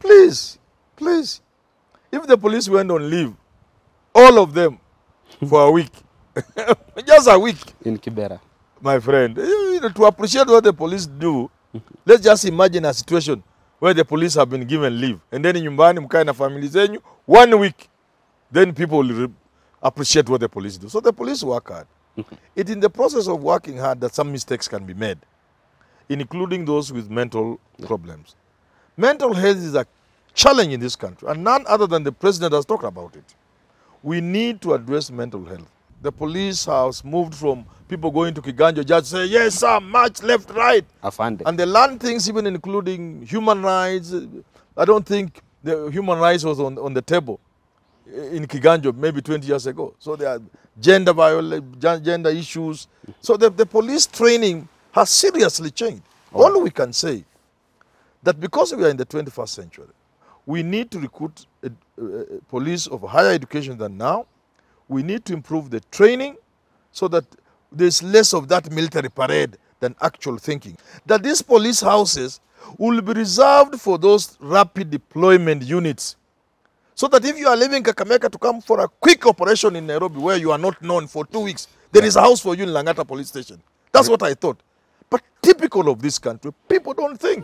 Please, please. If the police went on leave, all of them, for a week, just a week, In Kibera. my friend, to appreciate what the police do, let's just imagine a situation where the police have been given leave, and then nyumbani mkae na family zenyu 1 week, then people will appreciate what the police do. So the police work hard. It's in the process of working hard that some mistakes can be made, including those with mental problems. Mental health is a challenge in this country, and none other than the president has talked about it. We need to address mental health. The police has moved from people going to Kiganjo, just say, yes, sir, march left, right. Afande. And they learn things even including human rights. I don't think the human rights was on the table in Kiganjo maybe 20 years ago. So there are gender issues. So the police training has seriously changed. All we can say that because we are in the 21st century, we need to recruit police of higher education than now. We need to improve the training so that there's less of that military parade than actual thinking. That these police houses will be reserved for those rapid deployment units. So that if you are leaving Kakamega to come for a quick operation in Nairobi where you are not known for 2 weeks, there is a house for you in Langata police station. That's what I thought. But typical of this country, people don't think.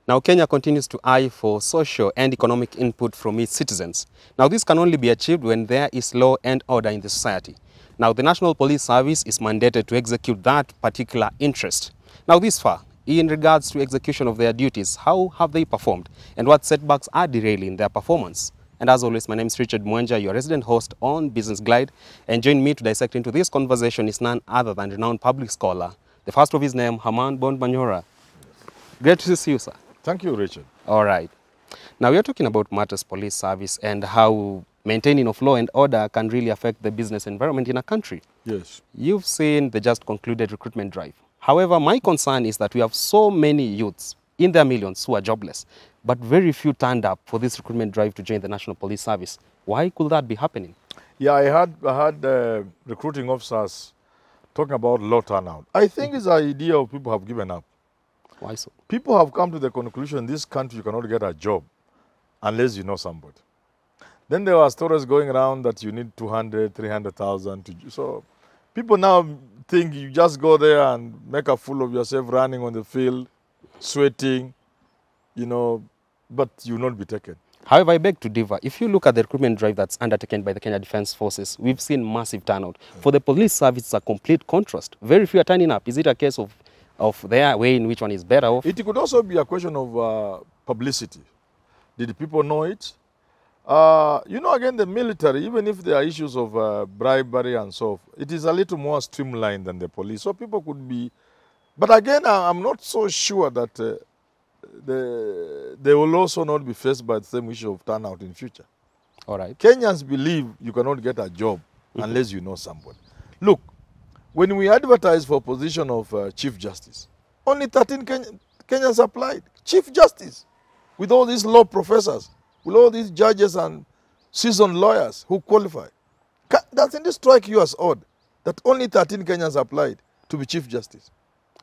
Now, Kenya continues to eye for social and economic input from its citizens. Now, this can only be achieved when there is law and order in the society. Now, the National Police Service is mandated to execute that particular interest. Now, this far, in regards to execution of their duties, how have they performed and what setbacks are derailing their performance? And as always, my name is Richard Mwenja, your resident host on Business Glide. And join me to dissect into this conversation is none other than renowned public scholar, the first of his name, Herman Manyora. Great to see you, sir. Thank you, Richard. All right. Now, we are talking about matters police service and how maintaining of law and order can really affect the business environment in a country. Yes. You've seen the just concluded recruitment drive. However, my concern is that we have so many youths in their millions who are jobless, but very few turned up for this recruitment drive to join the National Police Service. Why could that be happening? Yeah, I had recruiting officers talking about low turnout. I think it's the idea of people have given up. Why so? People have come to the conclusion in this country you cannot get a job unless you know somebody. Then there were stories going around that you need 200, 300,000 to. So people now think you just go there and make a fool of yourself running on the field, sweating, but you will not be taken. However, I beg to differ. If you look at the recruitment drive that's undertaken by the Kenya Defence Forces, we've seen massive turnout. For the police service, it's a complete contrast. Very few are turning up. Is it a case of their way in which one is better off? It could also be a question of publicity. Did people know it? Again, the military, even if there are issues of bribery and so forth, it is a little more streamlined than the police. So people could be... But again, I'm not so sure that they will also not be faced by the same issue of turnout in future. All right. Kenyans believe you cannot get a job unless you know somebody. Look, when we advertise for position of Chief Justice, only 13 Kenyans applied. Chief Justice, with all these law professors, with all these judges and seasoned lawyers who qualify. Doesn't it strike you as odd that only 13 Kenyans applied to be Chief Justice?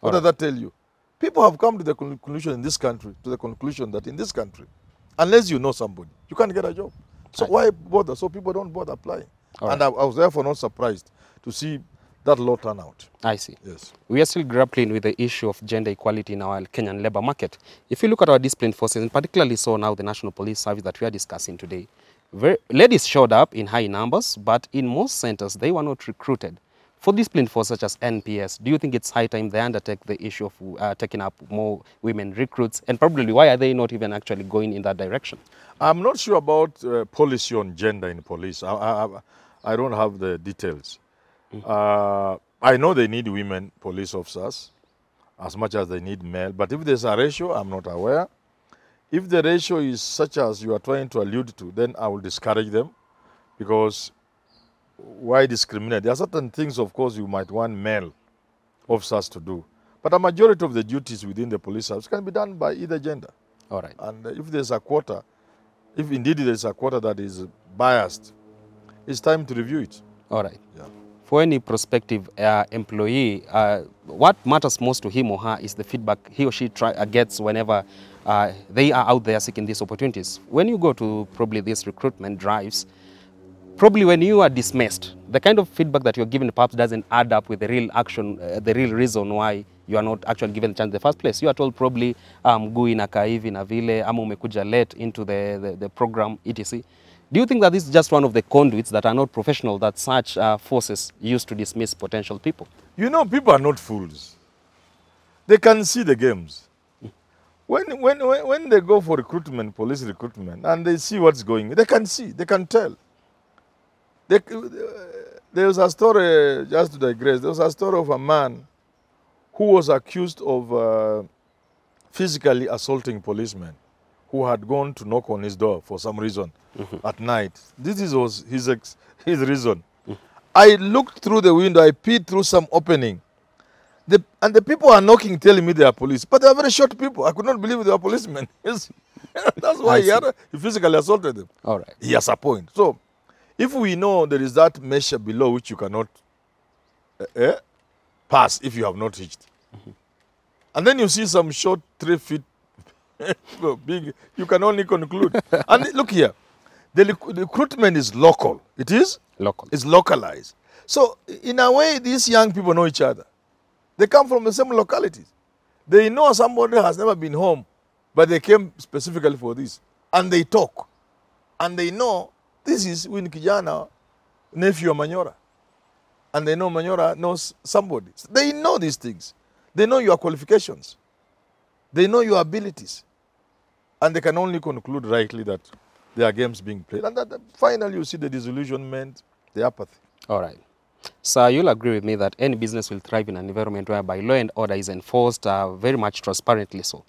What does that tell you? People have come to the conclusion in this country, that in this country, unless you know somebody, you can't get a job. So why bother? So people don't bother applying. And I was therefore not surprised to see that low turnout. I see. Yes. We are still grappling with the issue of gender equality in our Kenyan labor market. If you look at our disciplined forces, and particularly so now the National Police Service that we are discussing today, ladies showed up in high numbers, but in most centers they were not recruited. For disciplined forces such as NPS, do you think it's high time they undertake the issue of taking up more women recruits? And probably why are they not even actually going in that direction? I'm not sure about policy on gender in police. I don't have the details. I know they need women police officers as much as they need male, but if there's a ratio, I'm not aware. If the ratio is such as you are trying to allude to, then I will discourage them, because why discriminate? There are certain things, of course, you might want male officers to do. But a majority of the duties within the police service can be done by either gender. All right. And if there's a quota, if indeed there's a quota that is biased, it's time to review it. All right. Yeah. For any prospective employee, what matters most to him or her is the feedback he or she gets whenever they are out there seeking these opportunities. When you go to probably these recruitment drives, probably when you are dismissed, the kind of feedback that you're given perhaps doesn't add up with the real action, the real reason why you are not actually given the chance in the first place. You are told probably mguu inakaa hivi na vile, ama umekuja late into the program, etc. Do you think that this is just one of the conduits that are not professional that such forces use to dismiss potential people? You know, people are not fools. They can see the games. When they go for recruitment, police recruitment, and they see what's going, they can see, they can tell. There was a story, just to digress, there was a story of a man who was accused of physically assaulting policemen who had gone to knock on his door for some reason at night. This was his reason. I looked through the window, I peeped through some opening. And the people are knocking, telling me they are police. But they are very short people. I could not believe they were policemen. That's why he physically assaulted them. All right. He has a point. So, if we know there is that measure below which you cannot pass if you have not reached. And then you see some short 3 feet big, you can only conclude. And look here, the recruitment is local. It is? Local. It's localized. So, in a way, these young people know each other. They come from the same localities. They know somebody has never been home, but they came specifically for this. And they talk. And they know this is Win Kijana, nephew of Manyora. And they know Manyora knows somebody. So they know these things. They know your qualifications. They know your abilities. And they can only conclude rightly that there are games being played. And that finally you see the disillusionment, the apathy. All right. So you'll agree with me that any business will thrive in an environment whereby law and order is enforced very much transparently so.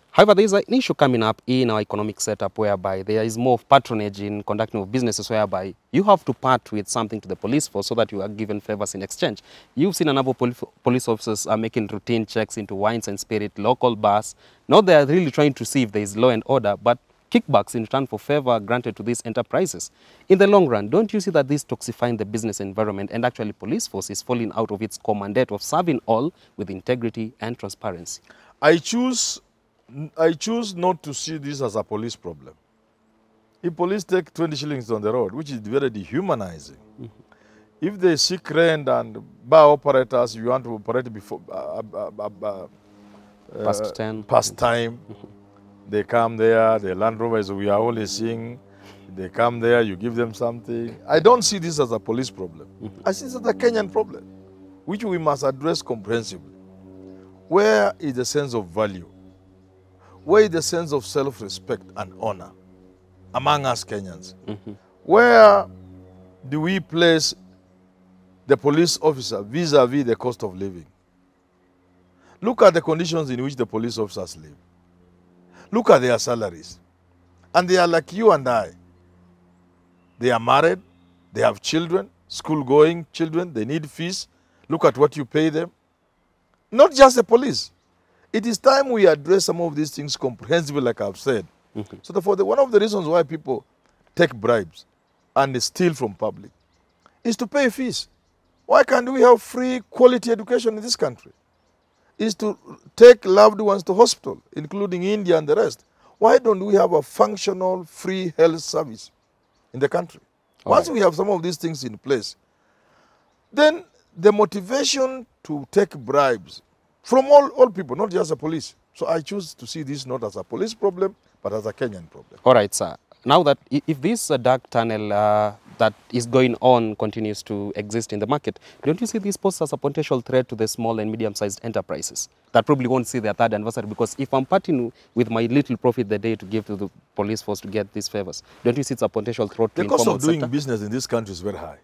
However, there is an issue coming up in our economic setup whereby there is more patronage in conducting of businesses whereby you have to part with something to the police force so that you are given favors in exchange. You've seen a number of police officers are making routine checks into wines and spirit, local bars. Not they are really trying to see if there is law and order, but kickbacks in return for favor granted to these enterprises. In the long run, don't you see that this toxifying the business environment and actually police force is falling out of its core mandate of serving all with integrity and transparency? I choose not to see this as a police problem. If police take 20 shillings on the road, which is very dehumanizing, if they seek rent and bar operators, you want to operate before past time, they come there, the Land Rovers we are always seeing, they come there, you give them something. I don't see this as a police problem. I see this as a Kenyan problem, which we must address comprehensively. Where is the sense of value? Where is the sense of self-respect and honor among us Kenyans? Where do we place the police officer vis-a-vis the cost of living? Look at the conditions in which the police officers live. Look at their salaries. And they are like you and I. They are married, they have children, school-going children, they need fees. Look at what you pay them. Not just the police. It is time we address some of these things comprehensively, like I've said. So therefore, one of the reasons why people take bribes and steal from public is to pay fees. Why can't we have free quality education in this country? Is to take loved ones to hospital, including India and the rest. Why don't we have a functional free health service in the country? Once we have some of these things in place, then the motivation to take bribes from all people, not just the police. So I choose to see this not as a police problem, but as a Kenyan problem. All right, sir. Now that if this dark tunnel that is going on continues to exist in the market, don't you see this poses as a potential threat to the small and medium-sized enterprises that probably won't see their third anniversary? Because if I'm parting with my little profit the day to give to the police force to get these favors, don't you see it's a potential threat to the informal sector? The cost of doing business in this country is very high.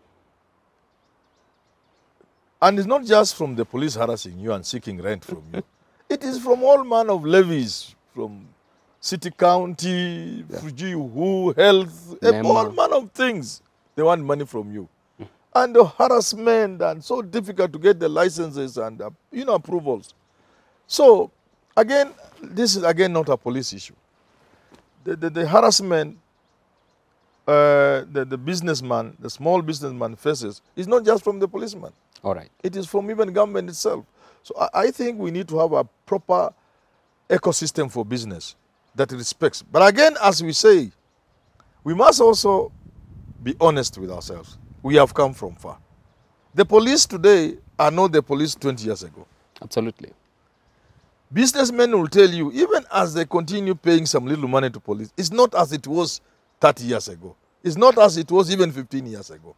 And it's not just from the police harassing you and seeking rent from you. It is from all manner of levies, from city, county, health, all manner of things. They want money from you. and the harassment, and so difficult to get the licenses and approvals. So again, this is again not a police issue. The harassment the businessman, the small businessman faces is not just from the policeman. All right. It is from even government itself. So I think we need to have a proper ecosystem for business that respects. But again, as we say, we must also be honest with ourselves. We have come from far. The police today are not the police 20 years ago. Absolutely. Businessmen will tell you, even as they continue paying some little money to police, it's not as it was 30 years ago. It's not as it was even 15 years ago.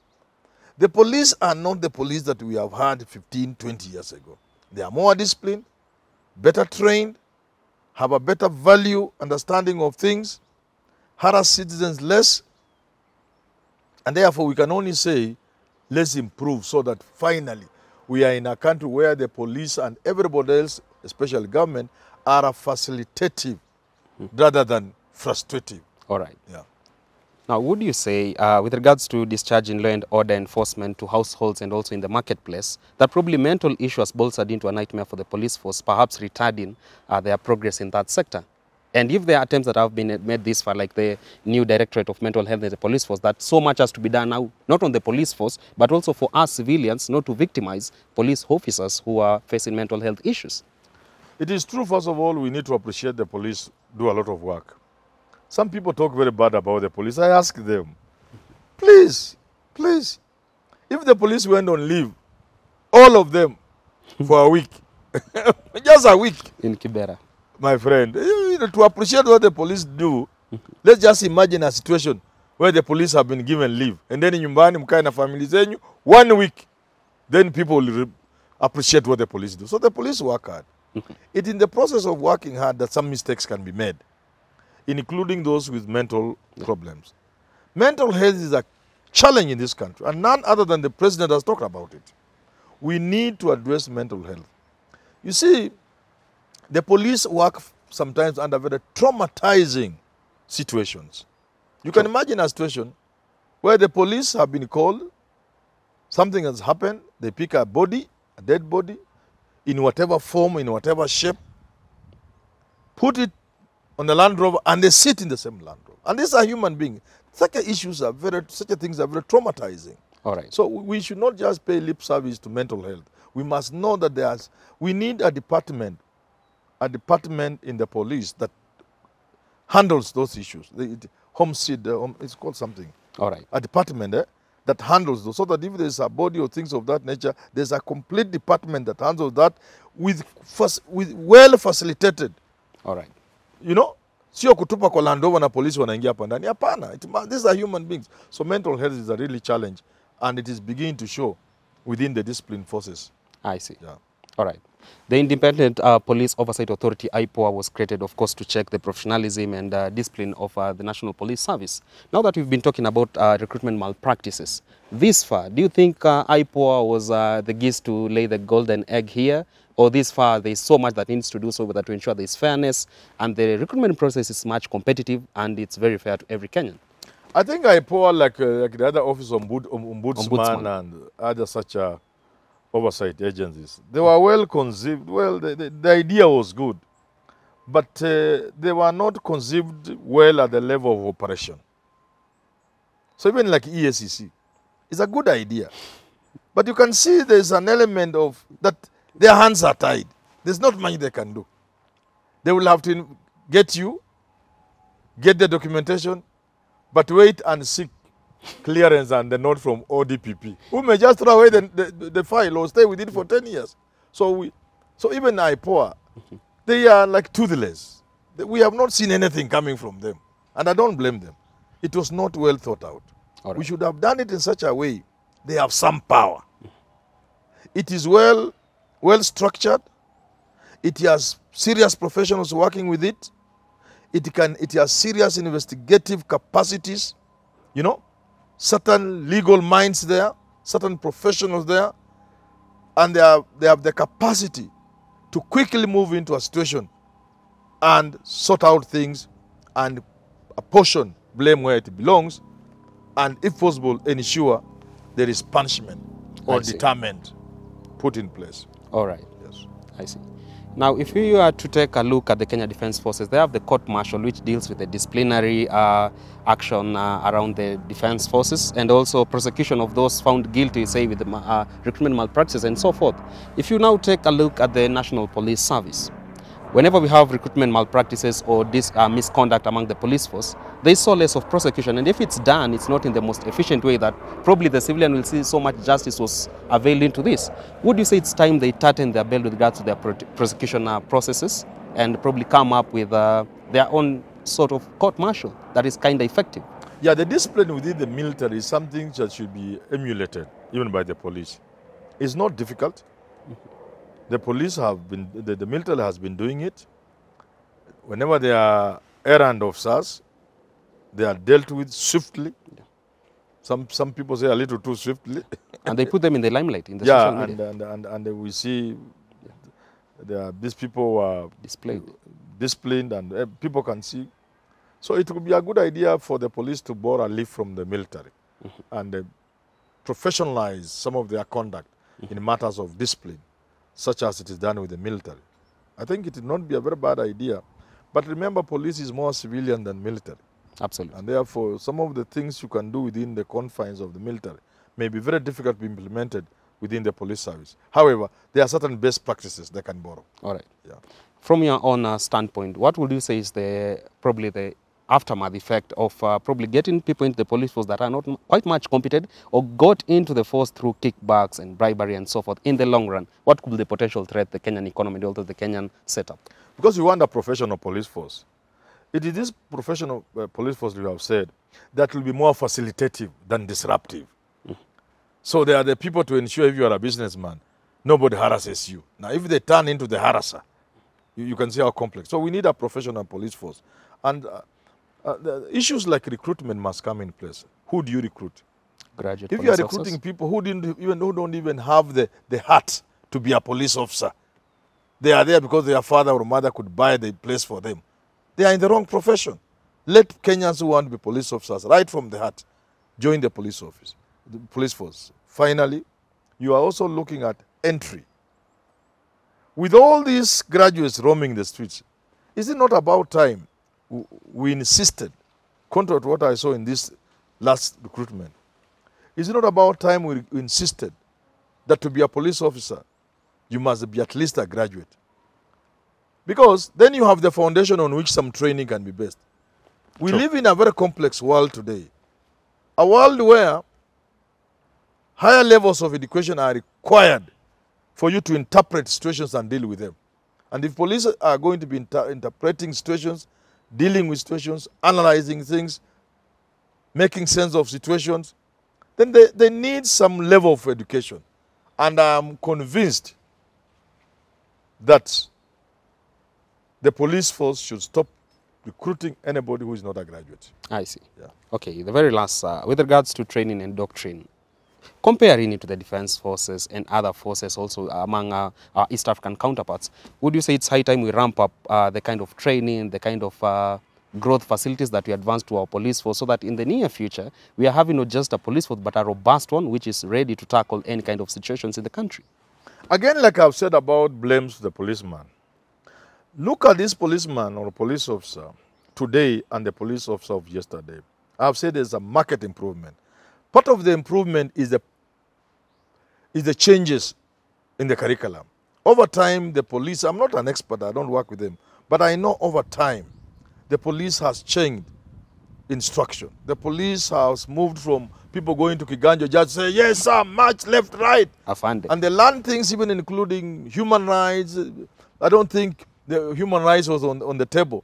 The police are not the police that we have had 15, 20 years ago. They are more disciplined, better trained, have a better value, understanding of things, harass citizens less, and therefore we can only say, let's improve so that finally we are in a country where the police and everybody else, especially government, are a facilitative rather than frustrative. All right. Yeah. Now, would you say, with regards to discharging law and order enforcement to households and also in the marketplace, that probably mental issues has bolstered into a nightmare for the police force, perhaps retarding their progress in that sector? And if there are attempts that have been made this far, like the new Directorate of Mental Health in the police force, that so much has to be done now, not on the police force, but also for us civilians, not to victimize police officers who are facing mental health issues. It is true, first of all, we need to appreciate the police do a lot of work. Some people talk very bad about the police. I ask them, please, if the police went on leave, all of them, for a week, just a week, In Kibera. my friend, to appreciate what the police do, let's just imagine a situation where the police have been given leave, and then in nyumbani mkae na family zenyu 1 week, then people will appreciate what the police do. So the police work hard. It's in the process of working hard that some mistakes can be made, including those with mental problems. Mental health is a challenge in this country, and none other than the president has talked about it. We need to address mental health. You see, the police work sometimes under very traumatizing situations. You can imagine a situation where the police have been called, something has happened, they pick a body, a dead body, in whatever form, in whatever shape, put it on the Land Rover, and they sit in the same Land Rover. And these are human beings. Such things are very traumatizing. All right. So we should not just pay lip service to mental health. We must know that we need a department in the police that handles those issues. It's called something. All right. A department that handles those, so that if there's a body or things of that nature, there's a complete department that handles that with well facilitated. All right. You know, sio kutupa kwa Land Rover na polisi wanaingia hapa ndani. Hapana. These are human beings. So mental health is a really challenge, and it is beginning to show within the discipline forces. I see. Yeah. All right. The Independent Police Oversight Authority, IPOA, was created, of course, to check the professionalism and discipline of the National Police Service. Now that we've been talking about recruitment malpractices, this far, do you think IPOA was the geese to lay the golden egg here? Or this far, there's so much that needs to do so to ensure there's fairness, and the recruitment process is much competitive and it's very fair to every Kenyan? I think IPOA, like the other office of Ombudsman and other such oversight agencies, they were well conceived. Well, the idea was good, but they were not conceived well at the level of operation. So even like EACC, it's a good idea, but you can see there's an element of that their hands are tied. There's not much they can do. They will have to get the documentation, but wait and seek clearance and the note from ODPP, who may just throw away the file or stay with it for 10 years. So even IPOA, they are like toothless. We have not seen anything coming from them, and I don't blame them. It was not well thought out. All right. We should have done it in such a way they have some power. It is well structured. It has serious professionals working with it. It has serious investigative capacities, you know, certain legal minds there, certain professionals there, and they have the capacity to quickly move into a situation and sort out things and apportion blame where it belongs, and if possible ensure there is punishment or I see. deterrent put in place. All right. Yes. I see. Now, if we are to take a look at the Kenya Defence Forces, they have the court martial, which deals with the disciplinary action around the defence forces, and also prosecution of those found guilty, say, with the recruitment malpractice and so forth. If you now take a look at the National Police Service, whenever we have recruitment malpractices or this misconduct among the police force, there is so less of prosecution. And if it's done, it's not in the most efficient way that probably the civilian will see so much justice was availed into this. Would you say it's time they tighten their belt with regards to their prosecution processes and probably come up with their own sort of court martial that is kind of effective? Yeah, the discipline within the military is something that should be emulated even by the police. It's not difficult. The police have been, the military has been doing it. Whenever they are errand officers, they are dealt with swiftly. Some people say a little too swiftly. And they put them in the limelight in the social media. And we see these people are disciplined and people can see. So it would be a good idea for the police to borrow a leaf from the military and professionalize some of their conduct in matters of discipline, such as it is done with the military. I think it would not be a very bad idea. But remember, police is more civilian than military. Absolutely. And therefore, some of the things you can do within the confines of the military may be very difficult to be implemented within the police service. However, there are certain best practices they can borrow. All right. Yeah. From your own standpoint, what would you say is probably the aftermath effect of probably getting people into the police force that are not quite much competent or got into the force through kickbacks and bribery and so forth? In the long run, what could be the potential threat to the Kenyan economy and also the Kenyan setup? Because we want a professional police force. It is this professional police force, we have said, that will be more facilitative than disruptive. So they are the people to ensure if you are a businessman, nobody harasses you. Now, if they turn into the harasser, you can see how complex. So we need a professional police force. And the issues like recruitment must come in place. Who do you recruit? Graduate if you are recruiting people who don't even have the heart to be a police officer, they are there because their father or mother could buy the place for them. They are in the wrong profession. Let Kenyans who want to be police officers, right from the heart, join the police force. Finally, you are also looking at entry. With all these graduates roaming the streets, is it not about time we insisted, contrary to what I saw in this last recruitment, is it not about time we insisted that to be a police officer, you must be at least a graduate? Because then you have the foundation on which some training can be based. We live in a very complex world today. A world where higher levels of education are required for you to interpret situations and deal with them. And if police are going to be interpreting situations, dealing with situations, analyzing things, making sense of situations, then they need some level of education. And I'm convinced that the police force should stop recruiting anybody who is not a graduate. I see. Yeah. Okay, the very last, with regards to training and doctrine, comparing it to the defense forces and other forces also among our East African counterparts, would you say it's high time we ramp up the kind of training, the kind of growth facilities that we advance to our police force so that in the near future, we are having not just a police force, but a robust one which is ready to tackle any kind of situations in the country? Again, like I've said about blames to the policeman, look at this policeman or police officer today and the police officer of yesterday. I've said there's a marked improvement. Part of the improvement is the changes in the curriculum. Over time, the police, I'm not an expert, I don't work with them, but I know over time, the police has changed instruction. The police has moved from people going to Kiganjo, just say, yes, sir, march left, right. And they learn things even including human rights. I don't think the human rights was on the table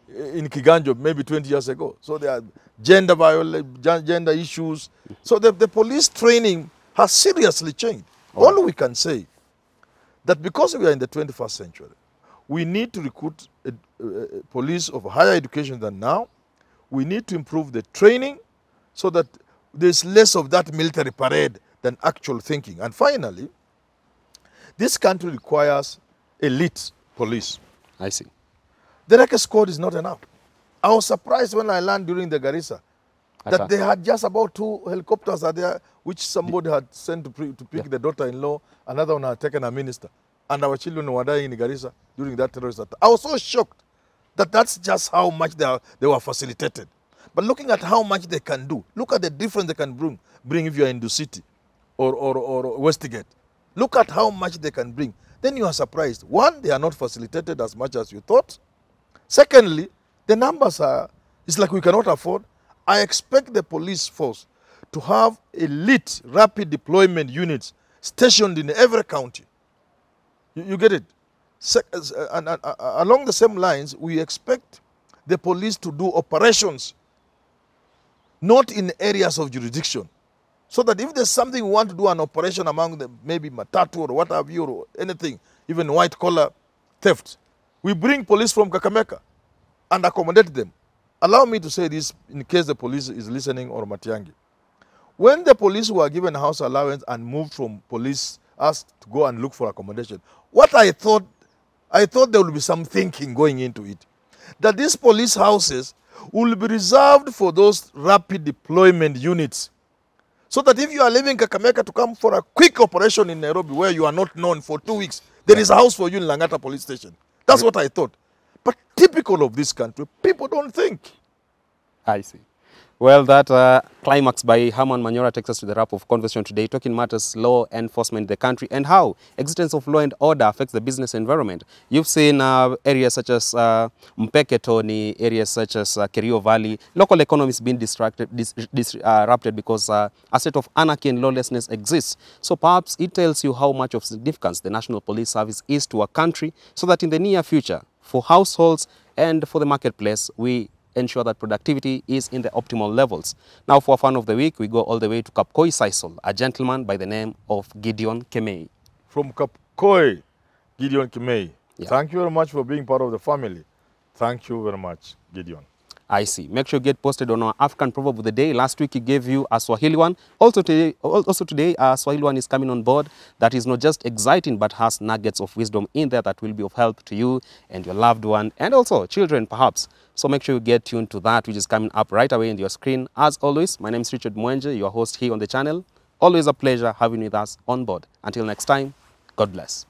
in Kiganjo maybe 20 years ago. So there are gender issues. So the police training has seriously changed. All we can say that because we are in the 21st century, we need to recruit police of higher education than now. We need to improve the training so that there's less of that military parade than actual thinking. And finally, this country requires elite police. I see. The record squad is not enough. I was surprised when I learned during the Garissa that they had just about 2 helicopters are there, which somebody had sent to pick the daughter-in-law, another one had taken a minister, and our children were dying in Garissa during that terrorist attack. I was so shocked that that's just how much they were facilitated. But looking at how much they can do, look at the difference they can bring if you are in the city or Westgate. Look at how much they can bring. Then you are surprised. One, they are not facilitated as much as you thought. Secondly, the numbers it's like we cannot afford. I expect the police force to have elite rapid deployment units stationed in every county. You get it? Along the same lines, we expect the police to do operations not in areas of jurisdiction. So that if there's something we want to do an operation among them, maybe Matatu or what have you, or anything, even white-collar theft, we bring police from Kakamega and accommodate them. Allow me to say this in case the police is listening or Matiangi. When the police were given house allowance and moved from police, asked to go and look for accommodation, what I thought there would be some thinking going into it. That these police houses will be reserved for those rapid deployment units. So that if you are leaving Kakamega to come for a quick operation in Nairobi where you are not known for 2 weeks, there is a house for you in Langata police station. That's what I thought. But typical of this country, people don't think. I see. Well, that climax by Herman Manyora takes us to the wrap of conversation today, talking matters law enforcement in the country and how existence of law and order affects the business environment. You've seen areas such as Mpeketoni, areas such as Kerio Valley, local economies being disrupted because a state of anarchy and lawlessness exists. So perhaps it tells you how much of significance the National Police Service is to our country, so that in the near future, for households and for the marketplace, we ensure that productivity is in the optimal levels. Now, for Fan of the Week, we go all the way to Kapkoi Sisal, a gentleman by the name of Gideon Kemei. From Kapkoi, Gideon Kemei. Yeah. Thank you very much for being part of the family. Thank you very much, Gideon. I see. Make sure you get posted on our African proverb of the day. Last week, he gave you a Swahili one. Also today, a Swahili one is coming on board that is not just exciting, but has nuggets of wisdom in there that will be of help to you and your loved one, and also children, perhaps. So make sure you get tuned to that, which is coming up right away in your screen. As always, my name is Richard Mwenja, your host here on the channel. Always a pleasure having you with us on board. Until next time, God bless.